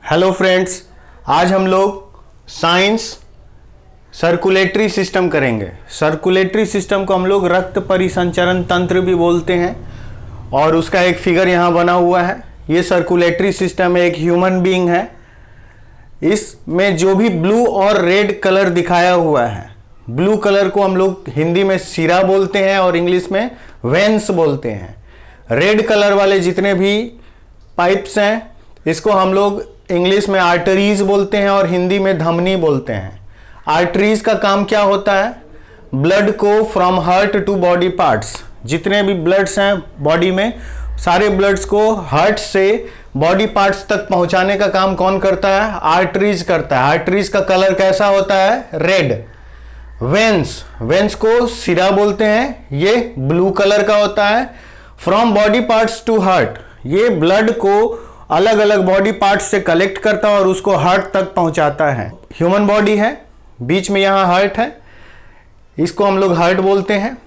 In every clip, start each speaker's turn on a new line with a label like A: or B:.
A: Hello friends, आज हम लोग साइंस सर्कुलेटरी सिस्टम करेंगे। सर्कुलेटरी सिस्टम को हम लोग रक्त परिसंचरण तंत्र भी बोलते हैं और उसका एक फिगर यहाँ बना हुआ है। ये सर्कुलेटरी सिस्टम एक ह्यूमन बीइंग है। इसमें जो भी ब्लू और रेड कलर दिखाया हुआ है, ब्लू कलर को हम लोग हिंदी में सिरा बोलते हैं और इंग्लिश में वेन्स बोलते हैं। रेड कलर वाले जितने भी पाइप्स हैं इसको हम लोग इंग्लिश में आर्टरीज बोलते हैं और हिंदी में धमनी बोलते हैं। आर्टरीज का काम क्या होता है? ब्लड को from heart to body parts, जितने भी ब्लड्स हैं बॉडी में, सारे ब्लड्स को हार्ट से बॉडी पार्ट्स तक पहुंचाने का काम कौन करता है? आर्टरीज करता है। आर्टरीज का कलर कैसा होता है? रेड। वेन्स को सिरा बोलते हैं, ये ब्लू कलर का होता है। From body parts to heart, ये ब्लड को अलग अलग बॉडी पार्ट्स से कलेक्ट करता है और उसको हार्ट तक पहुंचाता है। ह्यूमन बॉडी है, बीच में यहाँ हार्ट है, इसको हम लोग हार्ट बोलते हैं।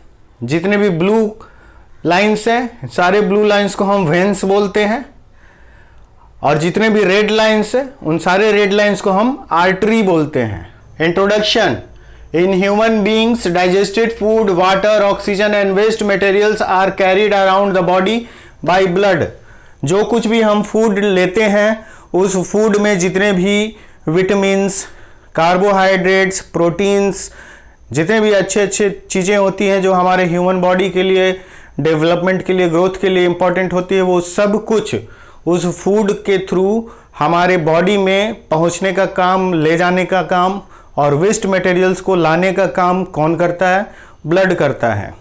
A: जितने भी ब्लू लाइंस हैं, सारे ब्लू लाइंस को हम वेन्स बोलते हैं और जितने भी रेड लाइंस हैं उन सारे रेड लाइंस को हम आर्टरी बोलते हैं। Introduction. In human beings digested food, water, oxygen and waste materials are carried around the body by blood. जो कुछ भी हम फूड लेते हैं उस फूड में जितने भी विटामिन्स, कार्बोहाइड्रेट्स, प्रोटीन्स, जितने भी अच्छे चीज़ें होती हैं जो हमारे ह्यूमन बॉडी के लिए, डेवलपमेंट के लिए, ग्रोथ के लिए इंपॉर्टेंट होती है, वो सब कुछ उस फूड के थ्रू हमारे बॉडी में पहुंचने का काम, ले जाने का काम और वेस्ट मटेरियल्स को लाने का काम कौन करता है? ब्लड करता है।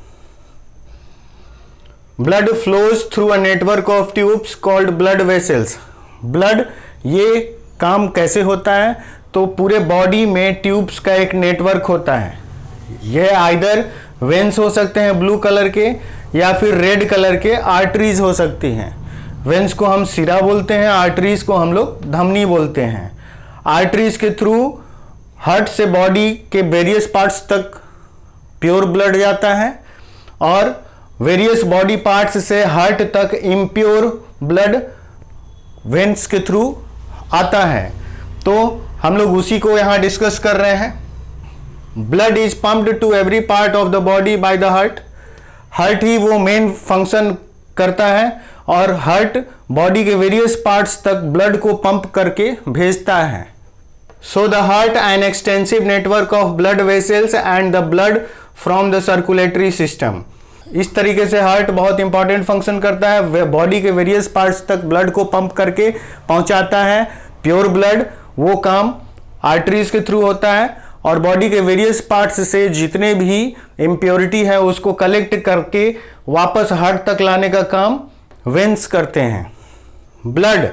A: Blood flows through a network of tubes called blood vessels. Blood, ये काम कैसे होता है? तो पूरे बॉडी में ट्यूब्स का एक नेटवर्क होता है। ये आइदर वेन्स हो सकते हैं ब्लू कलर के या फिर रेड कलर के आर्टरीज हो सकती हैं। वेन्स को हम सिरा बोलते हैं, आर्टरीज को हम लोग धमनी बोलते हैं। आर्टरीज के थ्रू हार्ट से बॉडी के वेरियस पार्ट्स तक प्योर ब्लड जाता है और वेरियस बॉडी पार्ट्स से हार्ट तक इम्प्योर ब्लड वेन्स के थ्रू आता है। तो हम लोग उसी को यहाँ डिस्कस कर रहे हैं। Blood is pumped to every part of the body by the heart. Heart ही वो मेन फंक्शन करता है और हार्ट बॉडी के वेरियस पार्ट्स तक ब्लड को पंप करके भेजता है। So the heart an extensive network of blood vessels and the blood from the circulatory system. इस तरीके से हार्ट बहुत इंपॉर्टेंट फंक्शन करता है, बॉडी के वेरियस पार्ट्स तक ब्लड को पंप करके पहुंचाता है। प्योर ब्लड, वो काम आर्टरीज के थ्रू होता है और बॉडी के वेरियस पार्ट्स से जितने भी इम्प्योरिटी है उसको कलेक्ट करके वापस हार्ट तक लाने का काम वेन्स करते हैं। Blood,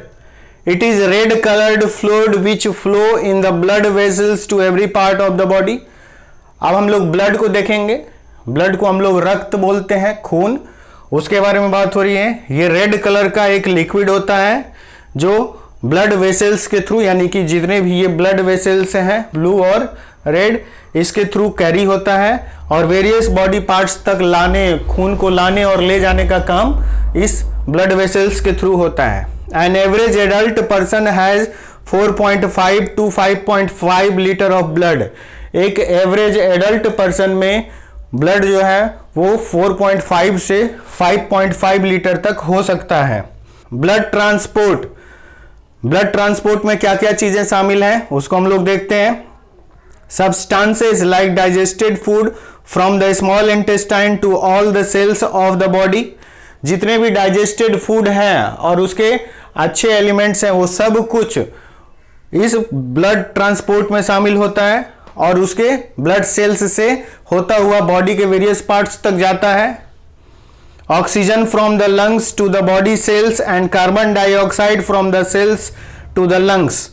A: it is red coloured fluid which flow in the blood vessels to every part of the body. अब हम लोग ब्लड को देखेंगे। ब्लड को हम लोग रक्त बोलते हैं, खून, उसके बारे में बात हो रही है। ये रेड कलर का एक लिक्विड होता है जो ब्लड वेसल्स के थ्रू, यानी कि जितने भी ये ब्लड वेसल्स हैं ब्लू और रेड, इसके थ्रू कैरी होता है और वेरियस बॉडी पार्ट्स तक लाने, खून को लाने और ले जाने का काम इस ब्लड वेसल्स के थ्रू होता है। An average adult person has 4.5 to 5.5 litre of blood. एक एवरेज एडल्ट पर्सन में ब्लड जो है वो 4.5 से 5.5 लीटर तक हो सकता है। ब्लड ट्रांसपोर्ट, ब्लड ट्रांसपोर्ट में क्या क्या चीजें शामिल हैं उसको हम लोग देखते हैं। Substances like digested food from the small intestine to all the cells of the body. जितने भी डाइजेस्टेड फूड हैं और उसके अच्छे एलिमेंट्स हैं वो सब कुछ इस ब्लड ट्रांसपोर्ट में शामिल होता है और उसके ब्लड सेल्स से होता हुआ बॉडी के वेरियस पार्ट्स तक जाता है। Oxygen from the lungs to the body cells and carbon dioxide from the cells to the lungs.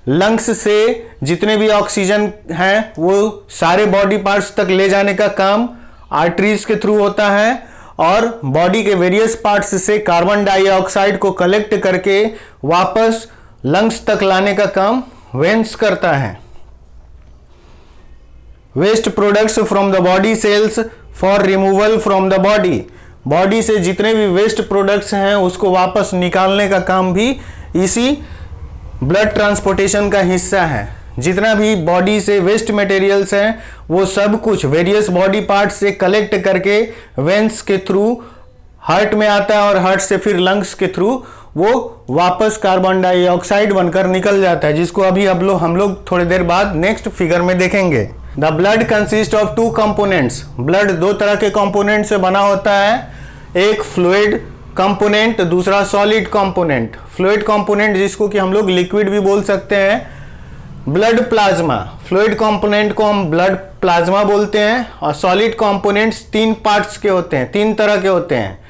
A: Lungs से जितने भी ऑक्सीजन हैं वो सारे बॉडी पार्ट्स तक ले जाने का काम आर्टरीज के थ्रू होता है और बॉडी के वेरियस पार्ट्स से कार्बन डाइऑक्साइड को कलेक्ट करके वापस लंग्स तक लाने का काम वेन्स करता है। Waste products from the body cells for removal from the body. Body से जितने भी वेस्ट प्रोडक्ट्स हैं उसको वापस निकालने का काम भी इसी ब्लड ट्रांसपोर्टेशन का हिस्सा है। जितना भी बॉडी से वेस्ट मटेरियल्स हैं वो सब कुछ वेरियस बॉडी पार्ट्स से कलेक्ट करके वेंस के थ्रू हार्ट में आता है और हार्ट से फिर लंग्स के थ्रू वो वापस कार्बन डाइऑक्साइड बनकर निकल जाता है, जिसको अभी हम लोग थोड़ी देर बाद नेक्स्ट फिगर में देखेंगे। The blood consist of two components. Blood दो तरह के कंपोनेंट से बना होता है, एक फ्लूइड कंपोनेंट, दूसरा सॉलिड कंपोनेंट। फ्लूइड कंपोनेंट जिसको कि हम लोग लिक्विड भी बोल सकते हैं, ब्लड प्लाज्मा। फ्लूइड कंपोनेंट को हम ब्लड प्लाज्मा बोलते हैं और सॉलिड कंपोनेंट्स तीन पार्ट्स के होते हैं, तीन तरह के होते हैं।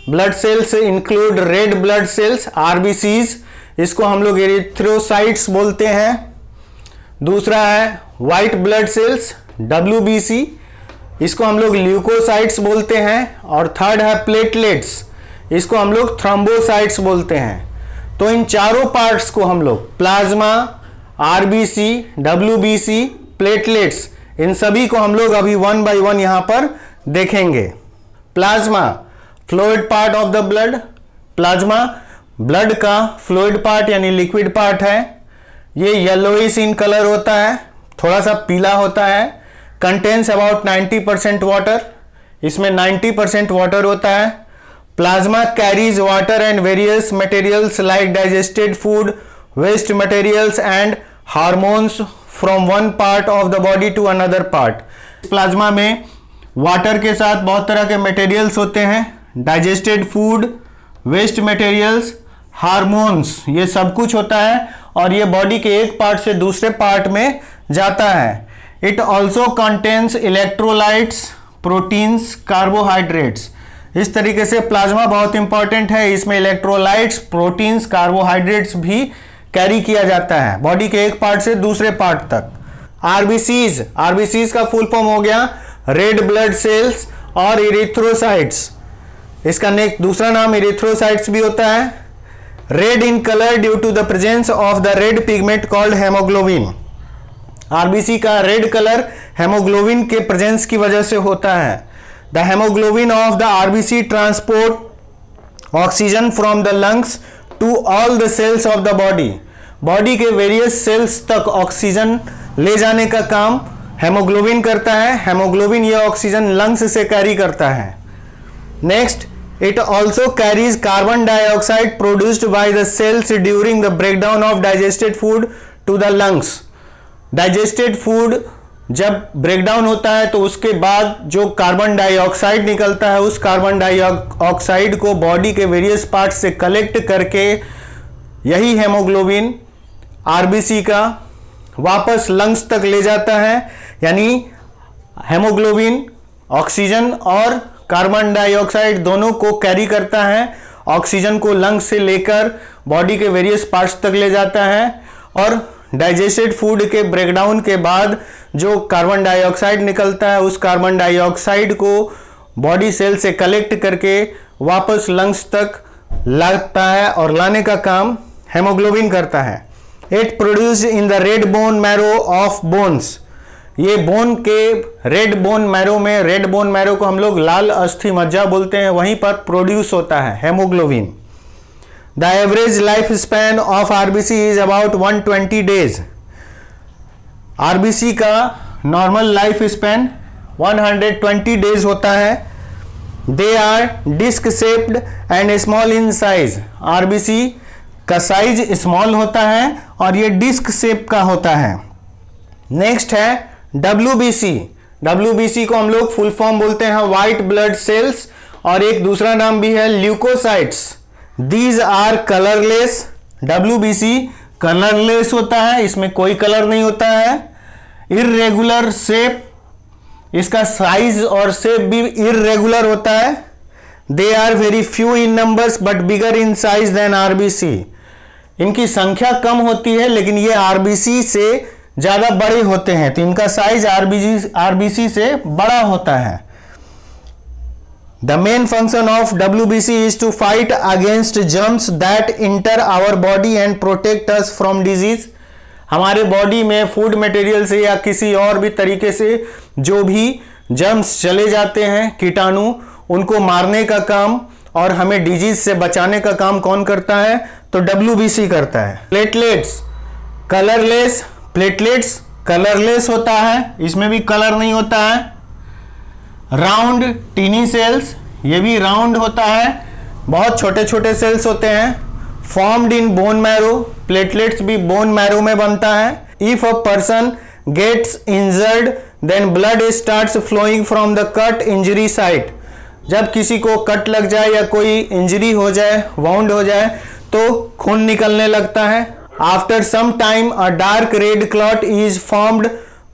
A: Blood cells include red blood sales RBCs, इसको हम लोग एरिथ्रोसाइट्स बोलते हैं। दूसरा है व्हाइट ब्लड सेल्स डब्ल्यूबीसी, इसको हम लोग ल्यूकोसाइट्स बोलते हैं। और थर्ड है प्लेटलेट्स, इसको हम लोग थ्रोम्बोसाइट्स बोलते हैं। तो इन चारों पार्ट्स को हम लोग प्लाज्मा, आरबीसी, डब्ल्यूबीसी, प्लेटलेट्स, इन सभी को हम लोग अभी वन बाय वन यहां पर देखेंगे। Plasma fluid part of the blood. Plasma blood का फ्लूइड पार्ट यानी लिक्विड पार्ट है। ये येलोइश इन कलर होता है, थोड़ा सा पीला होता है। कंटेन्स अबाउट 90% वाटर, इसमें 90% वाटर होता है। Plasma carries water and various materials like digested food, waste materials and hormones from one part of the body to another part. Plasma में वाटर के साथ बहुत तरह के मटेरियल्स होते हैं, digested food, waste materials, hormones, ये सब कुछ होता है और ये बॉडी के एक पार्ट से दूसरे पार्ट में जाता है। It also contains electrolytes, proteins, carbohydrates. इस तरीके से प्लाज्मा बहुत इंपॉर्टेंट है, इसमें इलेक्ट्रोलाइट्स, प्रोटीन्स, कार्बोहाइड्रेट्स भी कैरी किया जाता है बॉडी के एक पार्ट से दूसरे पार्ट तक। आरबीसीज, आरबीसीज का फुल फॉर्म हो गया रेड ब्लड सेल्स और इरिथ्रोसाइट्स। इसका नेक्स्ट दूसरा नाम इरिथ्रोसाइट्स भी होता है। Red in colour due to the presence of the red pigment called haemoglobin. RBC का रेड कलर हेमोग्लोबिन के प्रेजेंस की वजह से होता है। The haemoglobin of the RBC transport oxygen from the lungs to all the cells of the body. Body के various sales तक oxygen ले जाने का काम हेमोग्लोबिन करता है। हेमोग्लोबिन ये ऑक्सीजन लंग्स से कैरी करता है। Next, it also carries carbon dioxide produced by the cells during the breakdown of digested food to the lungs. Digested food जब ब्रेकडाउन होता है तो उसके बाद जो कार्बन डाइऑक्साइड निकलता है, उस कार्बन डाइऑक्साइड को बॉडी के वेरियस पार्ट से कलेक्ट करके यही हेमोग्लोबिन आरबीसी का वापस लंग्स तक ले जाता है। यानी हेमोग्लोबिन ऑक्सीजन और कार्बन डाइऑक्साइड दोनों को कैरी करता है। ऑक्सीजन को लंग्स से लेकर बॉडी के वेरियस पार्ट्स तक ले जाता है और डाइजेस्टेड फूड के ब्रेकडाउन के बाद जो कार्बन डाइऑक्साइड निकलता है, उस कार्बन डाइऑक्साइड को बॉडी सेल से कलेक्ट करके वापस लंग्स तक लाता है और लाने का काम हेमोग्लोबिन करता है। It produced in the red bone marrow of bones. ये बोन के रेड बोन मैरो में, रेड बोन मैरो को हम लोग लाल अस्थि मज्जा बोलते हैं, वहीं पर प्रोड्यूस होता है haemoglobin. The average life span of RBC is about 120 days. RBC का नॉर्मल लाइफ स्पैन 120 डेज होता है। They are disc shaped and small in size. RBC का साइज स्मॉल होता है और ये डिस्क शेप का होता है। नेक्स्ट है WBC। WBC को हम लोग फुल फॉर्म बोलते हैं व्हाइट ब्लड सेल्स और एक दूसरा नाम भी है leucocytes. These are colourless. WBC colourless होता है, इसमें कोई कलर नहीं होता है। इर्रेगुलर शेप, इसका साइज और शेप भी इर्रेगुलर होता है। They are very few in numbers but bigger in size than RBC. इनकी संख्या कम होती है लेकिन ये आरबीसी से ज्यादा बड़े होते हैं, तो इनका साइज आरबीसी से बड़ा होता है। The main function of WBC is to fight against germs that enter our body and protect us from disease. हमारे बॉडी में फूड मटेरियल से या किसी और भी तरीके से जो भी जर्म्स चले जाते हैं, कीटाणु, उनको मारने का काम और हमें डिजीज से बचाने का काम कौन करता है? तो WBC करता है। प्लेटलेट्स कलरलेस, प्लेटलेट्स कलरलेस होता है, इसमें भी कलर नहीं होता है। राउंड टीनी सेल्स, ये भी राउंड होता है, बहुत छोटे छोटे सेल्स होते हैं। Formed in bone marrow, platelets भी बोन मैरो में बनता है। If a person gets injured then blood starts flowing from the cut injury site, जब किसी को कट लग जाए या कोई इंजरी हो जाए, वाउंड हो जाए, तो खून निकलने लगता है। After some time a dark red clot is formed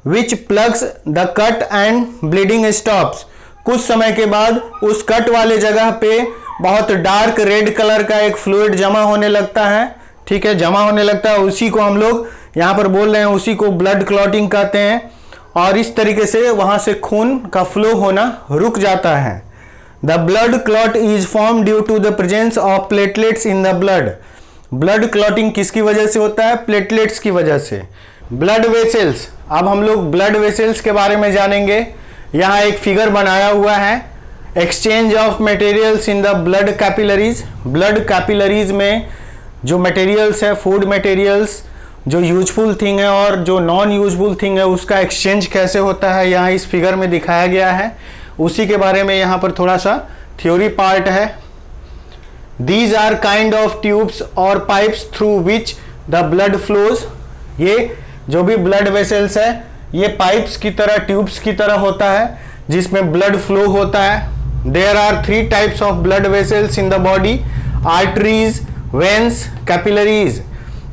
A: which plugs the cut and bleeding stops, कुछ समय के बाद उस कट वाले जगह पे बहुत डार्क रेड कलर का एक फ्लूइड जमा होने लगता है। ठीक है, जमा होने लगता है, उसी को हम लोग यहाँ पर बोल रहे हैं, उसी को ब्लड क्लॉटिंग कहते हैं। और इस तरीके से वहां से खून का फ्लो होना रुक जाता है। The blood clot is form due to the presence of platelets in the blood, blood clotting किसकी वजह से होता है? प्लेटलेट्स की वजह से। ब्लड वेसल्स, अब हम लोग ब्लड वेसल्स के बारे में जानेंगे। यहाँ एक फिगर बनाया हुआ है, exchange of materials in the blood capillaries. Blood capillaries में जो मटेरियल्स है, फूड मटेरियल्स, जो यूजफुल थिंग है और जो नॉन यूजफुल थिंग है, उसका एक्सचेंज कैसे होता है यहाँ इस फिगर में दिखाया गया है। उसी के बारे में यहाँ पर थोड़ा सा थ्योरी पार्ट है। These are kind of tubes और pipes through which the blood flows, ये जो भी ब्लड वेसल्स है ये पाइप्स की तरह, ट्यूब्स की तरह होता है जिसमें ब्लड फ्लो होता है। There are 3 types of blood vessels in the body, arteries, veins, capillaries.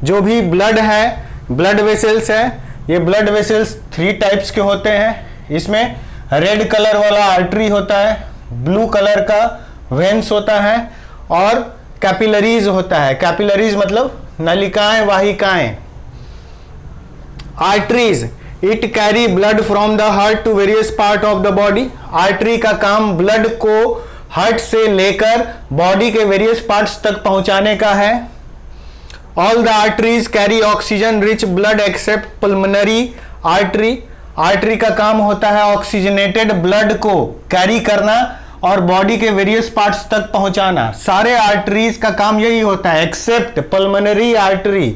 A: जो भी ब्लड है, ब्लड वेसल्स है, ये ब्लड वेसल्स 3 टाइप्स के होते हैं। इसमें रेड कलर वाला आर्टरी होता है, ब्लू कलर का वेन्स होता है और कैपिलरीज होता है। कैपिलरीज मतलब नलिकाएं, वाहिकाएं। Arteries it carry blood from the heart to various part of the body. Artery का काम ब्लड को हार्ट से लेकर बॉडी के वेरियस पार्ट्स तक पहुंचाने का है। All the arteries carry oxygen rich blood except pulmonary artery. Artery का काम होता है ऑक्सीजनेटेड ब्लड को कैरी करना और बॉडी के वेरियस पार्ट्स तक पहुंचाना। सारे आर्टरीज का काम यही होता है accept pulmonary artery.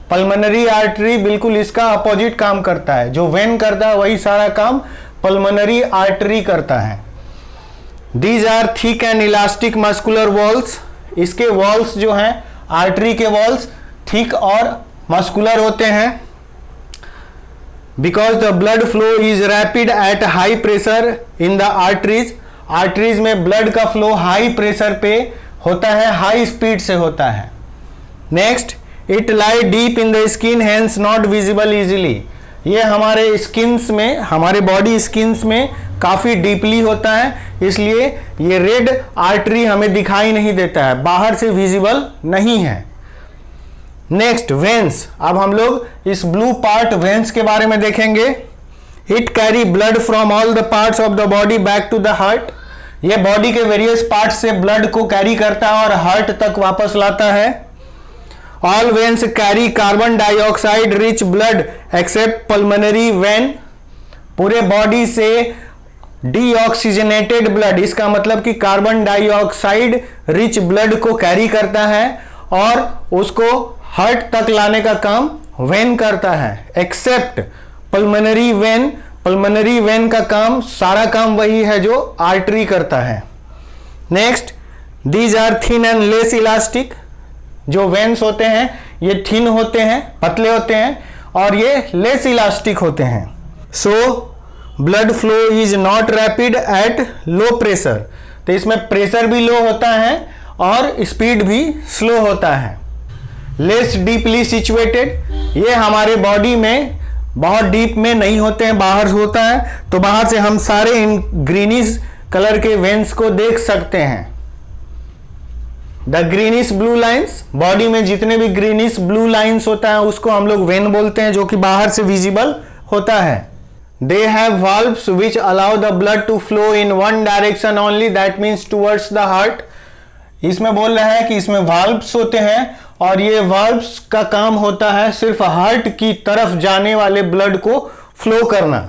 A: Pulmonary artery बिल्कुल इसका अपोजिट काम करता है, जो वेन करता है वही सारा काम पल्मोनरी आर्टरी करता है। These are thick and elastic muscular walls, इसके वॉल्स जो हैं, आर्टरी के वॉल्स थिक और मस्कुलर होते हैं। Because the blood flow is rapid at high pressure in the arteries. Arteries में ब्लड का फ्लो हाई प्रेशर पे होता है, हाई स्पीड से होता है। Next, it lie deep in the skin hence not visible easily. ये हमारे स्किन्स में, हमारे बॉडी स्किन्स में काफ़ी डीपली होता है, इसलिए ये रेड आर्टरी हमें दिखाई नहीं देता है, बाहर से विजिबल नहीं है। Next, veins. अब हम लोग इस ब्लू पार्ट वेन्स के बारे में देखेंगे। It carry blood from all the parts of the body back to the heart. ये बॉडी के वेरियस पार्ट्स से ब्लड को कैरी करता है और हार्ट तक वापस लाता है। All veins carry carbon dioxide rich blood except pulmonary vein. पूरे बॉडी से डीऑक्सीजनेटेड ब्लड, इसका मतलब कि कार्बन डाइऑक्साइड रिच ब्लड को कैरी करता है और उसको हार्ट तक लाने का काम वेन करता है, accept pulmonary when. Pulmonary vein का काम, सारा काम वही है जो आर्टरी करता है। Next, these are thin and less elastic. जो वेन्स होते हैं ये थिन होते हैं, पतले होते हैं और ये लेस इलास्टिक होते हैं। So blood flow is not rapid at low pressure. तो इसमें प्रेशर भी लो होता है और स्पीड भी स्लो होता है। लेस डीपली सिचुएटेड, ये हमारे बॉडी में बहुत डीप में नहीं होते हैं, बाहर होता है, तो बाहर से हम सारे इन ग्रीनिश कलर के वेन्स को देख सकते हैं। The greenish blue lines, body में जितने भी ग्रीनिश ब्लू लाइन्स होता है उसको हम लोग वेन बोलते हैं, जो कि बाहर से विजिबल होता है। They have valves which allow the blood to flow in one direction only, that means towards the heart. इसमें बोल रहा है कि इसमें वाल्व्स होते हैं और ये वाल्व्स का काम होता है सिर्फ हार्ट की तरफ जाने वाले ब्लड को फ्लो करना।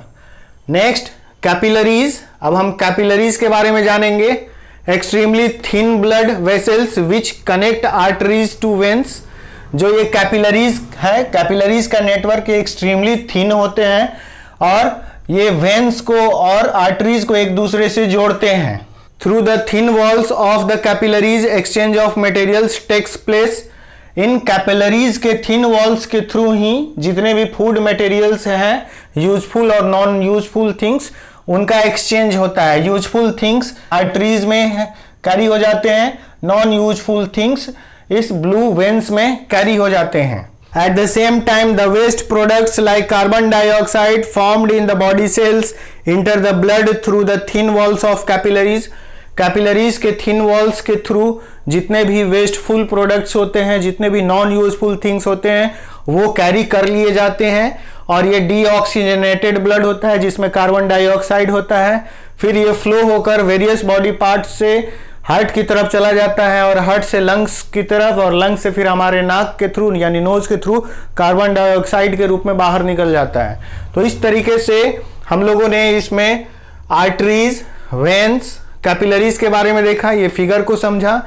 A: Next, capillaries. अब हम कैपिलरीज के बारे में जानेंगे। Extremely thin blood vessels which connect arteries to veins. जो ये कैपिलरीज है, कैपिलरीज का नेटवर्क एक्सट्रीमली थिन होते हैं और ये वेन्स को और आर्टरीज को एक दूसरे से जोड़ते हैं। Through the thin walls of the capillaries exchange of materials takes place. इन कैपिलरीज के थिन वॉल्स के थ्रू ही जितने भी फूड मटेरियल्स हैं, यूजफुल और नॉन यूजफुल थिंग्स, उनका एक्सचेंज होता है। यूजफुल थिंग्स आर्टरीज में कैरी हो जाते हैं, नॉन यूजफुल थिंग्स इस ब्लू वेन्स में कैरी हो जाते हैं। At the same time, the waste products like carbon dioxide formed in the body cells enter the blood through the thin walls of capillaries. Capillaries के thin walls के through जितने भी wasteful products होते हैं, जितने भी नॉन यूजफुल थिंग्स होते हैं, वो कैरी कर लिए जाते हैं और ये डीऑक्सीजनेटेड ब्लड होता है जिसमें कार्बन डाइऑक्साइड होता है। फिर ये फ्लो होकर वेरियस बॉडी पार्ट्स से हार्ट की तरफ चला जाता है और हार्ट से लंग्स की तरफ और लंग्स से फिर हमारे नाक के थ्रू यानी नोज के थ्रू कार्बन डाइऑक्साइड के रूप में बाहर निकल जाता है। तो इस तरीके से हम लोगों ने इसमें आर्टरीज, वेन्स, कैपिलरीज के बारे में देखा, ये फिगर को समझा।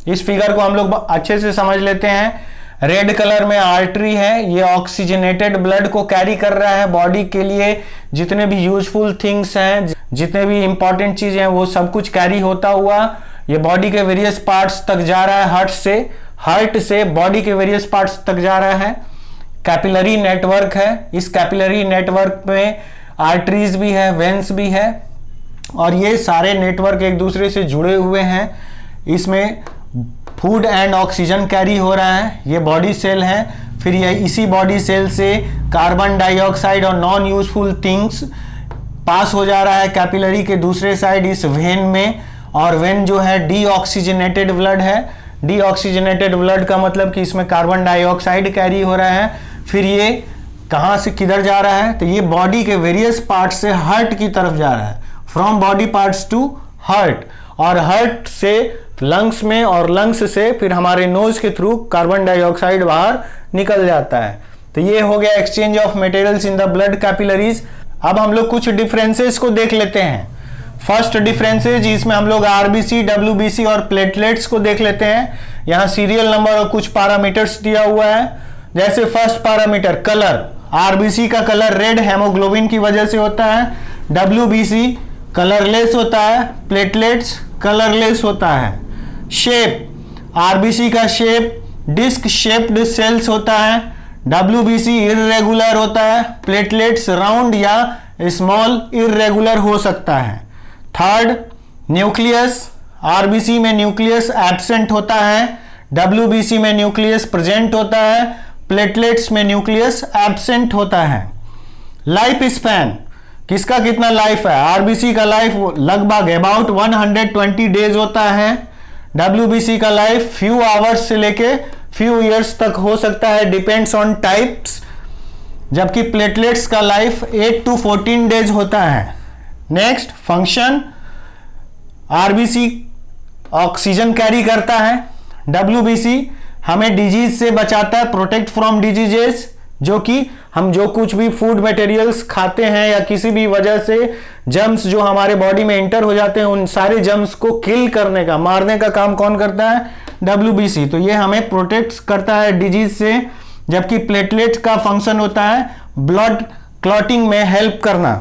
A: इस फिगर को हम लोग अच्छे से समझ लेते हैं। रेड कलर में आर्टरी है, ये ऑक्सीजनेटेड ब्लड को कैरी कर रहा है बॉडी के लिए। जितने भी यूजफुल थिंग्स हैं, जितने भी इंपॉर्टेंट चीजें हैं, वो सब कुछ कैरी होता हुआ ये बॉडी के वेरियस पार्ट्स तक जा रहा है। हार्ट से बॉडी के वेरियस पार्ट्स तक जा रहा है। कैपिलरी नेटवर्क है, इस कैपिलरी नेटवर्क में आर्टरीज भी है, वेन्स भी है और ये सारे नेटवर्क एक दूसरे से जुड़े हुए हैं। इसमें फूड एंड ऑक्सीजन कैरी हो रहा है। ये बॉडी सेल है, फिर ये इसी बॉडी सेल से कार्बन डाइऑक्साइड और नॉन यूजफुल थिंग्स पास हो जा रहा है कैपिलरी के दूसरे साइड इस वेन में। और वेन जो है डीऑक्सीजनेटेड ब्लड है। डीऑक्सीजनेटेड ब्लड का मतलब कि इसमें कार्बन डाइऑक्साइड कैरी हो रहा है। फिर ये कहाँ से किधर जा रहा है, तो ये बॉडी के वेरियस पार्ट से हार्ट की तरफ जा रहा है, from body parts to heart, और हार्ट से लंग्स में और लंग्स से फिर हमारे नोज के थ्रू कार्बन डाइऑक्साइड बाहर निकल जाता है। तो ये हो गया exchange of materials in the blood capillaries. अब हम लोग कुछ डिफरेंसेस को देख लेते हैं। फर्स्ट डिफरेंसेज, इसमें हम लोग आरबीसी, डब्ल्यूबीसी और प्लेटलेट्स को देख लेते हैं। यहाँ सीरियल नंबर और कुछ पैरामीटर्स दिया हुआ है। जैसे फर्स्ट पैरामीटर कलर, आरबीसी का कलर रेड हेमोग्लोबिन की वजह से होता है, डब्ल्यूबीसी कलरलेस होता है, प्लेटलेट्स कलरलेस होता है। शेप, आरबीसी का शेप डिस्क शेप्ड सेल्स होता है, डब्ल्यूबीसी इररेगुलर होता है, प्लेटलेट्स राउंड या स्मॉल इररेगुलर हो सकता है। थर्ड, न्यूक्लियस, आरबीसी में न्यूक्लियस एब्सेंट होता है, डब्ल्यूबीसी में न्यूक्लियस प्रेजेंट होता है, प्लेटलेट्स में न्यूक्लियस एब्सेंट होता है। लाइफ स्पैन, किसका कितना लाइफ है, आरबीसी का लाइफ लगभग अबाउट 120 डेज होता है, डब्ल्यूबीसी का लाइफ फ्यू आवर्स से लेके फ्यू ईयर्स तक हो सकता है, डिपेंड्स ऑन टाइप्स, जबकि प्लेटलेट्स का लाइफ 8 to 14 डेज होता है। Next function, RBC oxygen carry करता है, डब्ल्यूबीसी हमें डिजीज से बचाता है, प्रोटेक्ट फ्रॉम डिजीजेस, जो कि हम जो कुछ भी फूड मटेरियल्स खाते हैं या किसी भी वजह से जर्म्स जो हमारे बॉडी में एंटर हो जाते हैं, उन सारे जर्म्स को किल करने का, मारने का काम कौन करता है, डब्ल्यूबीसी। तो ये हमें प्रोटेक्ट करता है डिजीज से। जबकि प्लेटलेट का फंक्शन होता है ब्लड क्लॉटिंग में हेल्प करना।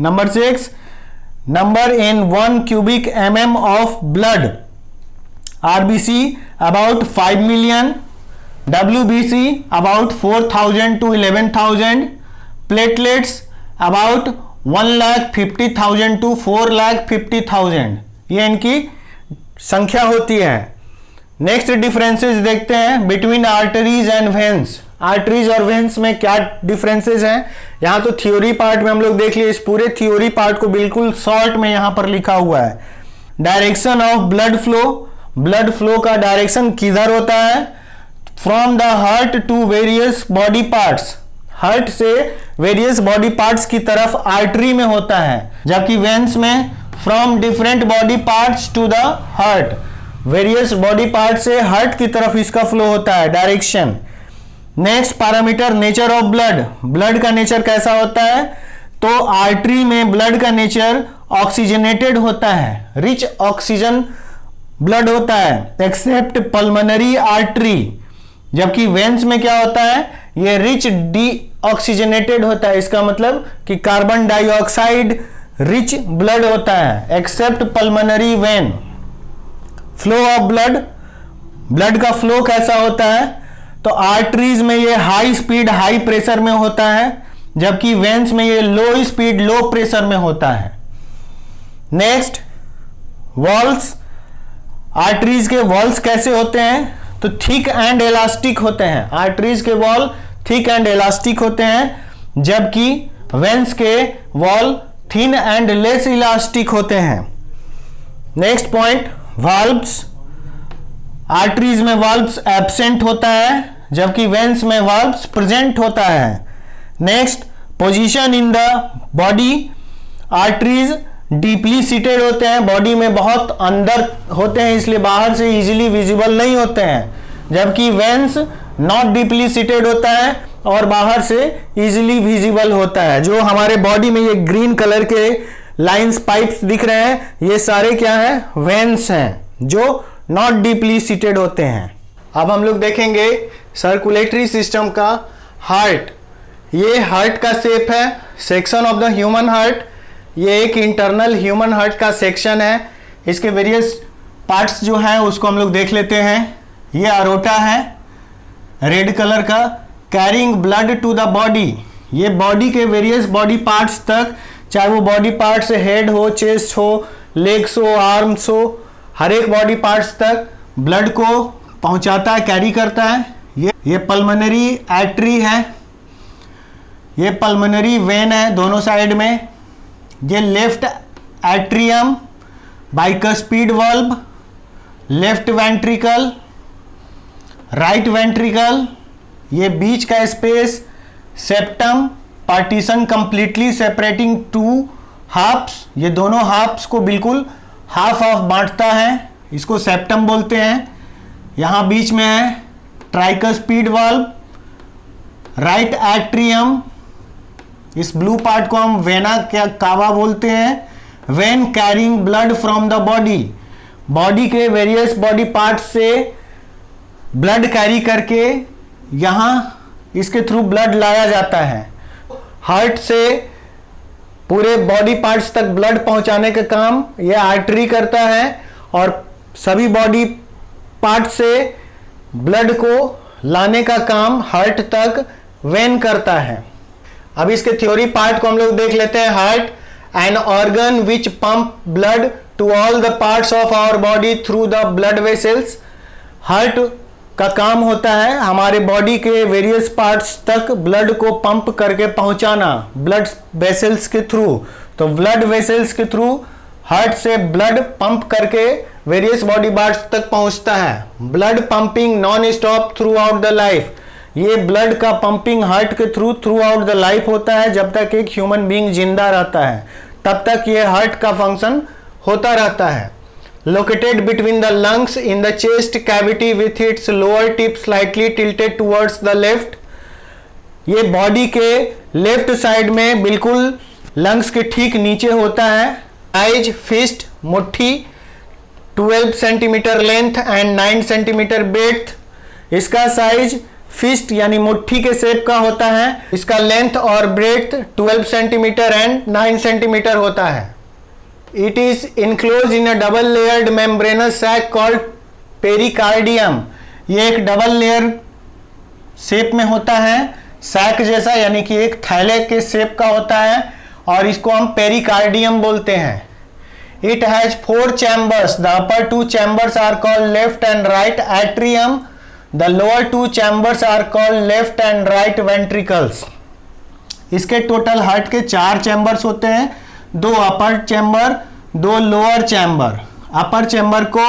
A: Number 6, number in 1 cubic mm of blood, RBC about 5 million, WBC about 4,000 to 11,000, platelets about 1,50,000 to 4,50,000, ये इनकी संख्या होती है। नेक्स्ट डिफरेंसेस देखते हैं between arteries and veins. Arteries और वेन्स में क्या डिफरेंसेस हैं, यहाँ तो थ्योरी पार्ट में हम लोग देख लिए, इस पूरे थ्योरी पार्ट को बिल्कुल शॉर्ट में यहाँ पर लिखा हुआ है। Direction of blood flow, blood flow का डायरेक्शन किधर होता है, from the heart to various body parts, heart से वेरियस बॉडी पार्ट्स की तरफ आर्टरी में होता है, जबकि वेन्स में from different body parts to the heart, various body part से हार्ट की तरफ इसका फ्लो होता है, direction. Next parameter, nature of blood, blood का नेचर कैसा होता है, तो आर्टरी में ब्लड का नेचर ऑक्सीजनेटेड होता है, रिच ऑक्सीजन ब्लड होता है, एक्सेप्ट पल्मोनरी आर्टरी। जबकि वेन्स में क्या होता है, ये रिच डी ऑक्सीजनेटेड होता है, इसका मतलब कि कार्बन डाइऑक्साइड रिच ब्लड होता है, accept pulmonary when. Flow of blood, blood का फ्लो कैसा होता है, तो आर्टरीज में ये हाई स्पीड हाई प्रेशर में होता है, जबकि वेन्स में ये लो स्पीड लो प्रेशर में होता है। Next, walls. आर्टरीज के वॉल्स कैसे होते हैं, तो थिक एंड इलास्टिक होते हैं। आर्टरीज के वॉल थिक एंड इलास्टिक होते हैं, जबकि वेन्स के wall thin and less elastic होते हैं। Next point, valves. आर्टरीज में वाल्व्स एब्सेंट होता है, जबकि वेन्स में वाल्व्स प्रेजेंट होता है। Next, position in the body. Arteries deeply seated होते हैं, बॉडी में बहुत अंदर होते हैं, इसलिए बाहर से इजीली विजिबल नहीं होते हैं, जबकि वेन्स नॉट डीपली सीटेड होता है और बाहर से इजीली विजिबल होता है। जो हमारे बॉडी में ये ग्रीन कलर के लाइंस पाइप्स दिख रहे हैं, ये सारे क्या हैं, वेन्स हैं, जो नॉट डीपली सीटेड होते हैं। अब हम लोग देखेंगे सर्कुलेटरी सिस्टम का हार्ट। ये हार्ट का शेप है, section of the human heart. ये एक इंटरनल ह्यूमन हार्ट का सेक्शन है। इसके वेरियस पार्ट्स जो हैं उसको हम लोग देख लेते हैं। ये अरोटा है रेड कलर का, carrying blood to the body. ये बॉडी के वेरियस बॉडी पार्ट्स तक, चाहे वो बॉडी पार्ट्स हेड हो, चेस्ट हो, लेग्स हो, आर्म्स हो, हर एक बॉडी पार्ट्स तक ब्लड को पहुंचाता है, कैरी करता है। ये पल्मोनरी आर्टरी है, ये पल्मोनरी वेन है दोनों साइड में। ये left atrium, bicuspid valve, left ventricle, right ventricle, ये बीच का space septum, partition completely separating two halves. ये दोनों हाफ्स को बिल्कुल हाफ हाफ बांटता है, इसको सेप्टम बोलते हैं। यहाँ बीच में है ट्राइकस्पीड वाल्व, राइट एट्रियम, इस ब्लू पार्ट को हम वेना कावा बोलते हैं। When carrying blood from the body, body के वेरियस बॉडी पार्ट से ब्लड कैरी करके यहाँ इसके थ्रू ब्लड लाया जाता है। हार्ट से पूरे बॉडी पार्ट्स तक ब्लड पहुंचाने का काम यह आर्टरी करता है, और सभी बॉडी पार्ट से ब्लड को लाने का काम हार्ट तक वेन करता है। अब इसके थ्योरी पार्ट को हम लोग देख लेते हैं। Heart, an organ which pump blood to all the parts of our body through the blood vessels. Heart का काम होता है हमारे बॉडी के वेरियस पार्ट्स तक ब्लड को पंप करके पहुंचाना, ब्लड वेसल्स के थ्रू। तो ब्लड वेसल्स के थ्रू हार्ट से ब्लड पंप करके वेरियस बॉडी पार्ट्स तक पहुंचता है। Blood pumping non stop throughout the life. ये ब्लड का पंपिंग हार्ट के थ्रू आउट द लाइफ होता है। जब तक एक ह्यूमन बीइंग जिंदा रहता है तब तक ये हार्ट का फंक्शन होता रहता है। Located between the lungs in the chest cavity with its lower tip slightly tilted towards the left. ये बॉडी के लेफ्ट साइड में बिल्कुल लंग्स के ठीक नीचे होता है। साइज फिस्ट, मुट्ठी, 12 centimetre length and 9 centimetre breadth. इसका साइज फिस्ट यानी मुट्ठी के शेप का होता है। इसका लेंथ और ब्रेड्थ 12 सेंटीमीटर एंड 9 सेंटीमीटर होता है। It is enclose in a double layered membranous sac called pericardium. ये एक डबल लेयर शेप में होता है, सैक जैसा, यानी कि एक थैले के शेप का होता है, और इसको हम पेरिकार्डियम बोलते हैं। It has 4 chambers. The upper 2 chambers are called left and right atrium. The lower 2 chambers are called left and right ventricles. इसके टोटल हार्ट के 4 चैम्बर्स होते हैं, 2 अपर चैम्बर, 2 लोअर चैम्बर। अपर चैम्बर को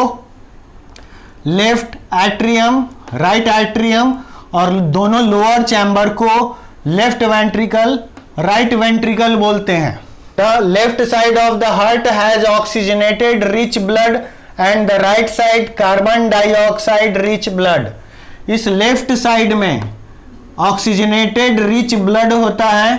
A: लेफ्ट एट्रियम, राइट एट्रियम, और दोनों lower chamber को left ventricle, right ventricle बोलते हैं। The left side of the heart has oxygenated rich blood and the right side carbon dioxide rich blood. इस left side में oxygenated rich blood होता है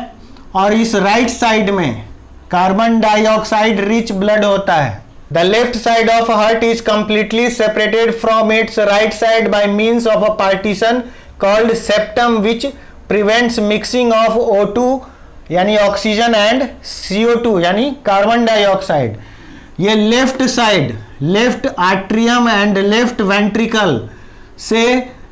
A: और इस राइट साइड में कार्बन डाइऑक्साइड रिच ब्लड होता है। The left side of heart is completely separated from its right side by means of a partition called septum which prevents mixing of O2 यानी oxygen and CO2 यानी carbon dioxide. ये left side, left atrium and left ventricle से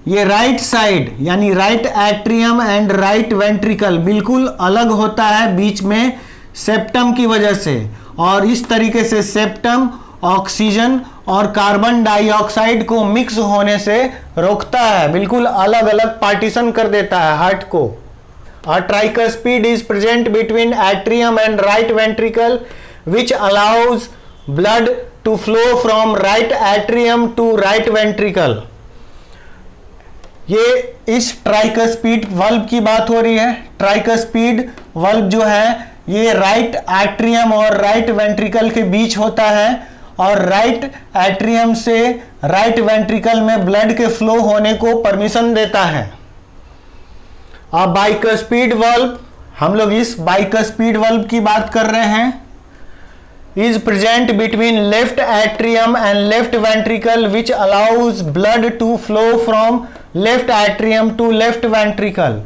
A: ये right side यानी right atrium and right ventricle बिल्कुल अलग होता है बीच में सेप्टम की वजह से, और इस तरीके से सेप्टम ऑक्सीजन और कार्बन डाइऑक्साइड को मिक्स होने से रोकता है, बिल्कुल अलग अलग पार्टीशन कर देता है हार्ट को। A tricuspid is present between atrium and right ventricle which allows blood to flow from right atrium to right ventricle। ये इस ट्राइकस्पीड वल्व की बात हो रही है। ट्राइकस्पीड वल्व जो है ये राइट एट्रियम और राइट वेंट्रिकल के बीच होता है और राइट एट्रियम से राइट वेंट्रिकल में ब्लड के फ्लो होने को परमिशन देता है। अब बाइकस्पीड वल्व, हम लोग इस बाइकस्पीड वल्व की बात कर रहे हैं। is present between left atrium and left ventricle which allows blood to flow from left atrium to left ventricle।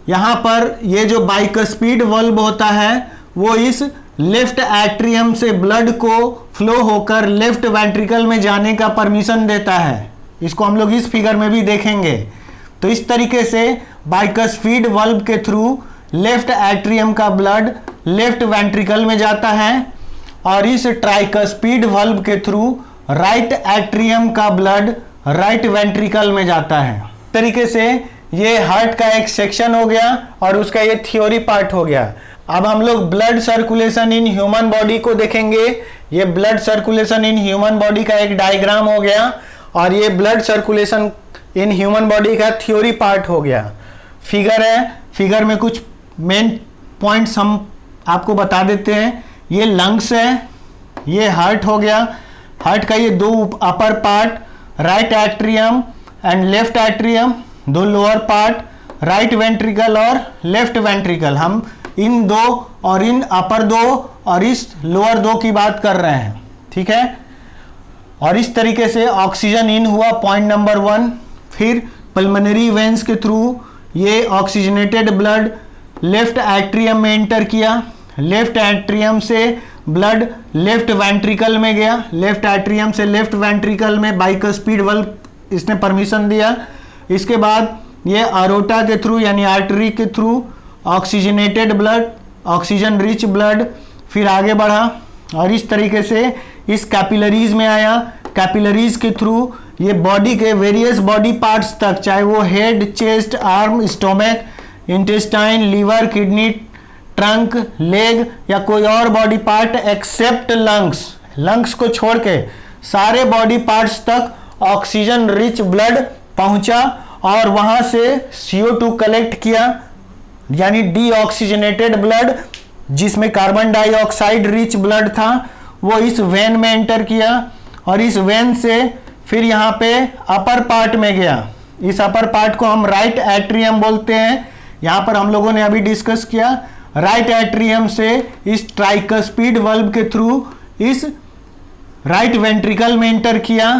A: यहाँ पर ये जो बाइकस्पीड वल्व होता है वो इस लेफ्ट एट्रियम से ब्लड को फ्लो होकर लेफ्ट वेंट्रिकल में जाने का परमिशन देता है। इसको हम लोग इस फिगर में भी देखेंगे। तो इस तरीके से बाइकस्पीड वल्व के थ्रू लेफ्ट एट्रियम का ब्लड लेफ्ट वेंट्रिकल में जाता है और इस ट्राइकस्पीड वल्व के थ्रू राइट एट्रियम का ब्लड राइट वेंट्रिकल में जाता है। इस तरीके से ये हार्ट का एक सेक्शन हो गया और उसका ये थ्योरी पार्ट हो गया। अब हम लोग blood circulation in human body को देखेंगे। ये blood circulation in human body का एक डायग्राम हो गया और ये blood circulation in human body का थ्योरी पार्ट हो गया। फिगर है, फिगर में कुछ मेन पॉइंट्स हम आपको बता देते हैं। ये लंग्स है, ये हार्ट हो गया। हार्ट का ये दो upper part, right atrium and left atrium, दो लोअर पार्ट, राइट वेंट्रिकल और लेफ्ट वेंट्रिकल। हम इन दो और इन अपर दो और इस लोअर दो की बात कर रहे हैं, ठीक है। और इस तरीके से ऑक्सीजन इन हुआ, पॉइंट नंबर 1। फिर पल्मोनरी वेन्स के थ्रू ये ऑक्सीजनेटेड ब्लड लेफ्ट एट्रियम में एंटर किया। लेफ्ट एट्रियम से ब्लड लेफ्ट वेंट्रिकल में गया। लेफ्ट एट्रियम से लेफ्ट वेंट्रिकल में बाइकस्पीड वल्व इसने परमिशन दिया। इसके बाद ये अरोटा के थ्रू यानी आर्टरी के through oxygenated blood, oxygen rich blood फिर आगे बढ़ा और इस तरीके से इस कैपिलरीज में आया। कैपिलरीज के थ्रू ये बॉडी के वेरियस बॉडी पार्ट्स तक, चाहे वो head, chest, arm, stomach, intestine, liver, kidney, trunk, leg या कोई और body part except lungs, lungs को छोड़ के सारे बॉडी पार्ट्स तक ऑक्सीजन रिच ब्लड पहुंचा और वहां से CO2 कलेक्ट किया यानी डीऑक्सीजनेटेड ब्लड, जिसमें कार्बन डाइऑक्साइड रिच ब्लड था, वो इस वेन में एंटर किया और इस वेन से फिर यहाँ पे अपर पार्ट में गया। इस अपर पार्ट को हम राइट एट्रियम बोलते हैं। यहाँ पर हम लोगों ने अभी डिस्कस किया, राइट एट्रियम से इस ट्राइकस्पीड वल्व के थ्रू इस राइट वेंट्रिकल में एंटर किया।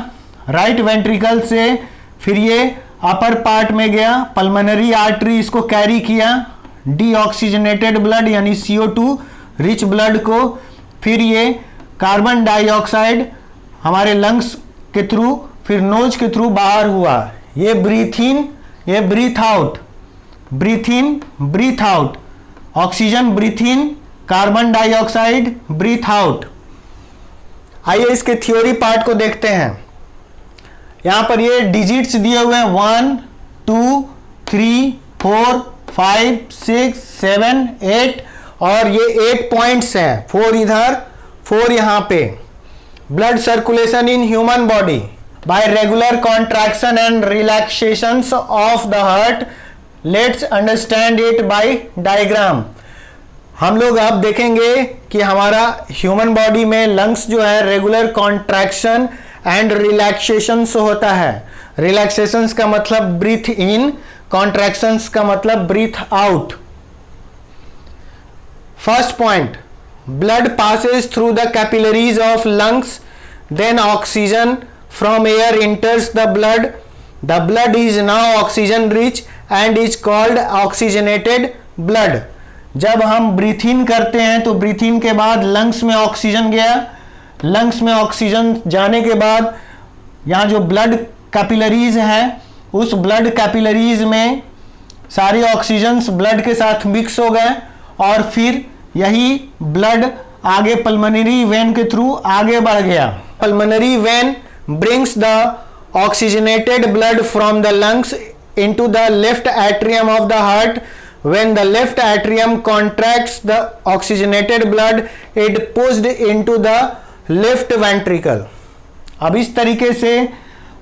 A: राइट वेंट्रिकल से फिर ये अपर पार्ट में गया, पल्मोनरी आर्टरी इसको कैरी किया, डीऑक्सीजनेटेड ब्लड यानी CO2 रिच ब्लड को। फिर ये कार्बन डाइऑक्साइड हमारे लंग्स के थ्रू फिर नोज के थ्रू बाहर हुआ। ये ब्रीथ इन, ये ब्रीथ आउट, ब्रीथ इन, ब्रीथ आउट, ऑक्सीजन ब्रीथ इन, कार्बन डाइऑक्साइड ब्रीथ आउट। आइए इसके थ्योरी पार्ट को देखते हैं। यहां पर ये डिजिट्स दिए हुए हैं 1 2 3 4 5 6 7 8 और ये 8 पॉइंट्स हैं, 4 इधर 4 यहां पे। Blood circulation in human body by regular contraction and relaxations of the heart, let's understand it by diagram. हम लोग अब देखेंगे कि हमारा ह्यूमन बॉडी में लंग्स जो है रेगुलर कॉन्ट्रैक्शन एंड रिलैक्सेशंस होता है। रिलैक्सेशंस का मतलब ब्रीथ इन, कॉन्ट्रैक्शंस का मतलब breathe out. First point, blood passes through the capillaries of lungs, then oxygen from air enters the blood. The blood is now oxygen rich and is called oxygenated blood. जब हम breathe इन करते हैं तो breathe इन के बाद lungs में oxygen गया, lungs में ऑक्सीजन जाने के बाद यहाँ जो ब्लड कैपिलरीज है उस ब्लड कैपिलरीज में सारी ऑक्सीजन्स ब्लड के साथ मिक्स हो गए और फिर यही ब्लड आगे पल्मोनरी वेन के थ्रू आगे बढ़ गया. Pulmonary vein brings the oxygenated blood from the lungs into the left atrium of the heart. When the left atrium contracts, the oxygenated blood is pushed into the left ventricle. अब इस तरीके से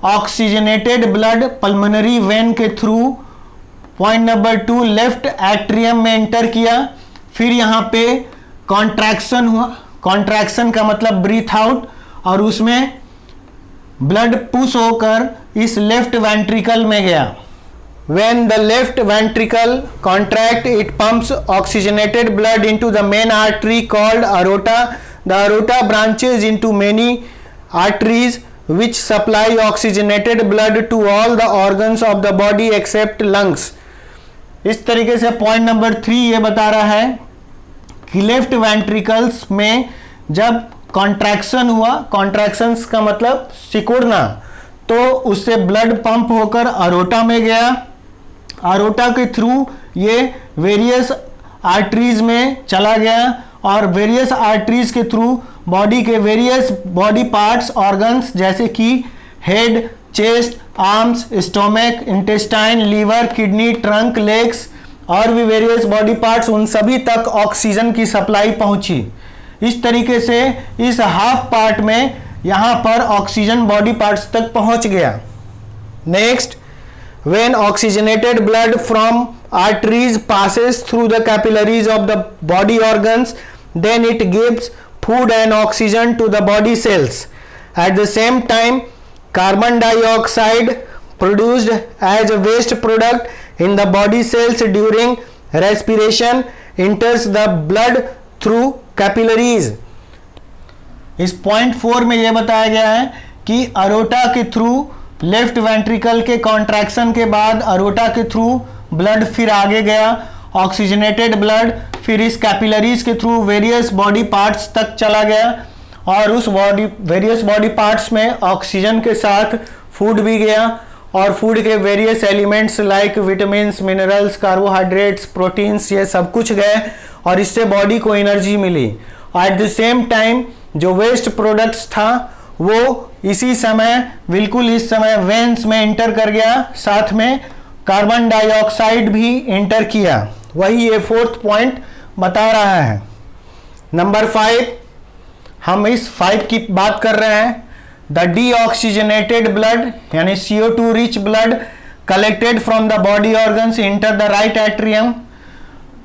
A: oxygenated blood pulmonary vein के through point number 2 left atrium में enter किया. फिर यहाँ पे कॉन्ट्रैक्शन हुआ, कॉन्ट्रैक्शन का मतलब ब्रीथ आउट, और उसमें ब्लड पुश होकर इस लेफ्ट वेंट्रिकल में गया. When the left ventricle contracts, it pumps oxygenated blood into the main artery called aorta. The aorta branches into many arteries which supply oxygenated blood to all the organs of the body except lungs. इस तरीके से point number 3 ये बता रहा है कि left ventricles में जब कॉन्ट्रैक्शन हुआ, कॉन्ट्रैक्शंस का मतलब सिकुड़ना, तो उससे ब्लड पंप होकर अरोटा में गया. अरोटा के थ्रू ये वेरियस आर्टरीज में चला गया और वेरियस आर्टरीज के थ्रू बॉडी के वेरियस बॉडी पार्ट्स, ऑर्गन्स जैसे कि head, chest, arms, stomach, intestine, liver, kidney, trunk, legs और भी वेरियस बॉडी पार्ट्स, उन सभी तक ऑक्सीजन की सप्लाई पहुंची. इस तरीके से इस हाफ पार्ट में यहाँ पर ऑक्सीजन बॉडी पार्ट्स तक पहुंच गया. Next, when oxygenated blood from arteries passes through the capillaries of the body organs, then it gives food and oxygen to the body cells. At the same time, carbon dioxide produced as a waste product in the body cells during respiration enters the blood through capillaries. इस point 4 में यह बताया गया है कि aorta के through left ventricle के contraction के बाद अरोटा के थ्रू ब्लड फिर आगे गया, ऑक्सीजनेटेड ब्लड फिर इस कैपिलरीज के थ्रू वेरियस बॉडी पार्ट्स तक चला गया और उस वेरियस बॉडी पार्ट्स में ऑक्सीजन के साथ फूड भी गया और फूड के various elements like vitamins, minerals, carbohydrates, proteins, ये सब कुछ गए और इससे बॉडी को एनर्जी मिली. एट द सेम टाइम जो वेस्ट प्रोडक्ट्स था वो इसी समय, बिल्कुल इस समय वेन्स में इंटर कर गया, साथ में कार्बन डाइऑक्साइड भी इंटर किया. वही ये 4th पॉइंट बता रहा है. नंबर 5, हम इस 5 की बात कर रहे हैं. द डीऑक्सीजनेटेड ब्लड यानी CO2 rich blood collected from the body organs enter the right atrium.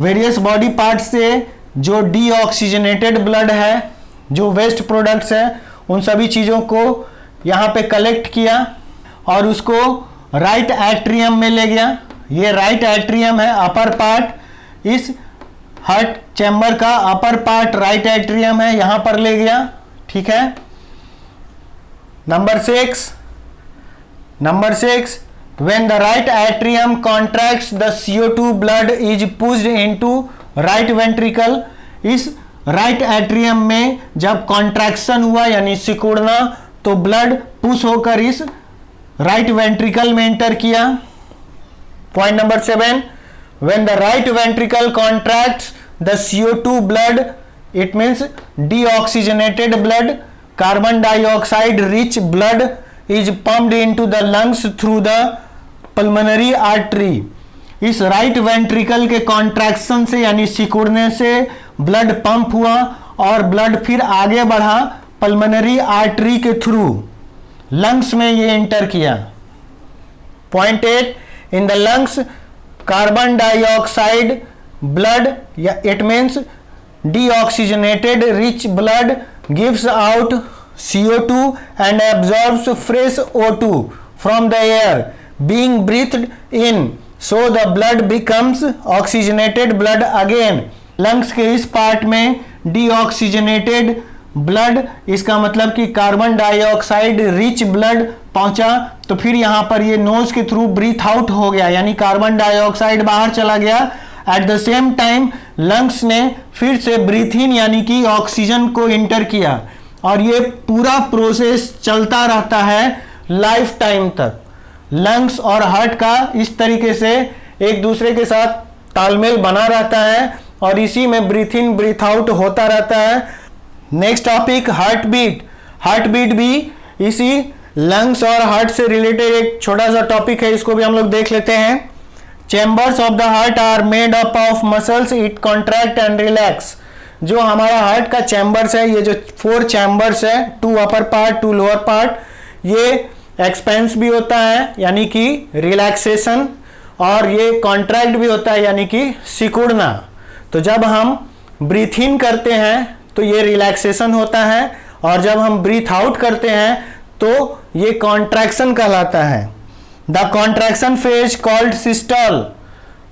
A: Various body part से जो डीऑक्सीजनेटेड ब्लड है, जो वेस्ट प्रोडक्ट्स है, उन सभी चीज़ों को यहाँ पे कलेक्ट किया और उसको राइट एट्रियम में ले गया. ये राइट एट्रियम है, अपर पार्ट, इस हार्ट चैम्बर का अपर पार्ट राइट एट्रियम है, यहाँ पर ले गया. ठीक है. Number 6, when the right atrium contracts, the CO2 blood is pushed into right ventricle. इस राइट एट्रियम में जब कॉन्ट्रैक्शन हुआ यानी सिकुड़ना, तो ब्लड पुश होकर इस राइट वेंट्रिकल में एंटर किया. Point number 7, when the right ventricle contracts, the CO2 blood, it means deoxygenated blood, carbon dioxide rich blood is pumped into the lungs through the pulmonary artery. इस right ventricle के contraction से यानी सिकुड़ने से blood pump हुआ और blood फिर आगे बढ़ा पल्मोनरी आर्टरी के थ्रू लंग्स में ये एंटर किया. Point 8, in the lungs carbon dioxide blood, it means deoxygenated rich blood gives out CO2 and absorbs fresh O2 from the air being breathed in, so the blood becomes oxygenated blood again. Lungs के इस part में deoxygenated blood, इसका मतलब कि carbon dioxide rich blood पहुंचा, तो फिर यहाँ पर ये नोज के थ्रू ब्रीथ आउट हो गया, यानी कार्बन डाइऑक्साइड बाहर चला गया। Eight the same time lungs ने फिर से ब्रीथ इन यानी कि ऑक्सीजन को इंटर किया, और ये पूरा प्रोसेस चलता रहता है लाइफ टाइम तक। लंग्स और हार्ट का इस तरीके से एक दूसरे के साथ तालमेल बना रहता है, और इसी में ब्रीथ इन ब्रीथ आउट होता रहता है। Next topic heart beat. Heart beat भी इसी लंग्स और हार्ट से रिलेटेड एक छोटा सा टॉपिक है, इसको भी हम लोग देख लेते हैं। Chambers of the heart are made up of muscles, it contract and relax. जो हमारा हार्ट का चैम्बर्स है, ये जो 4 चैम्बर्स है, 2 अपर पार्ट 2 लोअर पार्ट, ये एक्सपेंस भी होता है यानी कि रिलैक्सेशन, और ये कॉन्ट्रैक्ट भी होता है यानी कि सिकुड़ना। तो जब हम ब्रीथ इन करते हैं तो ये रिलैक्सेशन होता है, और जब हम ब्रीथ आउट करते हैं तो ये कॉन्ट्रैक्शन कहलाता है। The contraction phase called systole,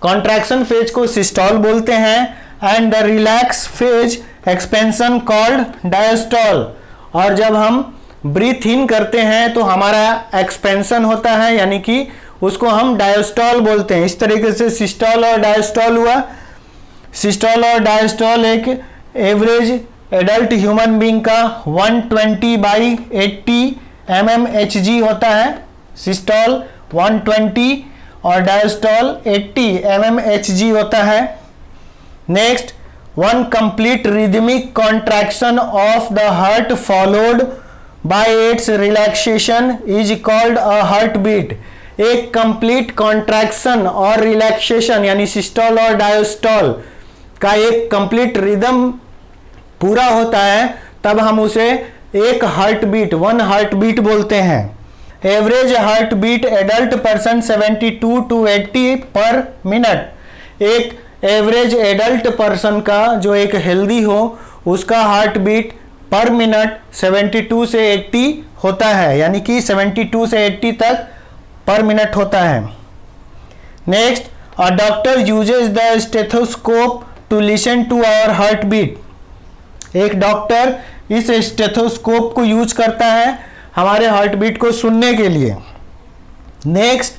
A: contraction phase को सिस्टोल बोलते हैं, and the relax phase expansion called diastole. और जब हम ब्रीथ इन करते हैं तो हमारा एक्सपेंशन होता है यानी कि उसको हम डायस्टोल बोलते हैं। इस तरीके से सिस्टोल और डायस्टोल हुआ। सिस्टोल और डायस्टोल एक एवरेज एडल्ट ह्यूमन बीइंग का 120/80 mmHg होता है। सिस्टोल 120 और डायस्टोल 80 mmHg होता है। Next, one complete rhythmic contraction of the heart followed by its relaxation is called a heart beat. एक कंप्लीट कॉन्ट्रैक्शन और रिलैक्सेशन यानी सिस्टोल और डायस्टोल का एक कंप्लीट रिदम पूरा होता है, तब हम उसे एक हार्ट बीट 1 हार्ट बीट बोलते हैं। Average heart beat adult person 72 to 80 पर मिनट। एक एवरेज एडल्ट पर्सन का जो एक हेल्दी हो उसका हार्ट बीट पर मिनट 72 से 80 होता है, यानी कि 72 से 80 तक पर मिनट होता है। Next, a doctor uses the stethoscope to listen to our heart beat. एक डॉक्टर इस स्टेथोस्कोप को यूज करता है हमारे हार्ट बीट को सुनने के लिए। Next,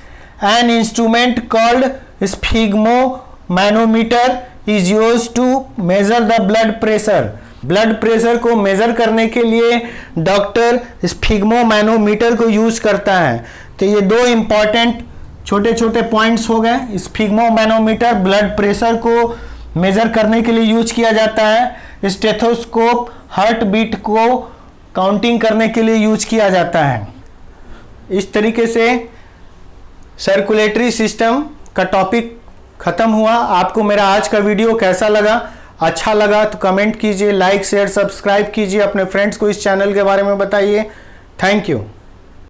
A: an instrument called sphygmomanometer is used to measure the blood pressure. Blood pressure को मेजर करने के लिए डॉक्टर स्फिग्मोमैनोमीटर को यूज करता है। तो ये 2 इंपॉर्टेंट छोटे छोटे पॉइंट्स हो गए। स्फिग्मोमैनोमीटर ब्लड प्रेशर को मेजर करने के लिए यूज किया जाता है। स्टेथोस्कोप हार्ट बीट को काउंटिंग करने के लिए यूज किया जाता है। इस तरीके से सर्कुलेटरी सिस्टम का टॉपिक खत्म हुआ। आपको मेरा आज का वीडियो कैसा लगा? अच्छा लगा तो कमेंट कीजिए, लाइक शेयर सब्सक्राइब कीजिए, अपने फ्रेंड्स को इस चैनल के बारे में बताइए। Thank you.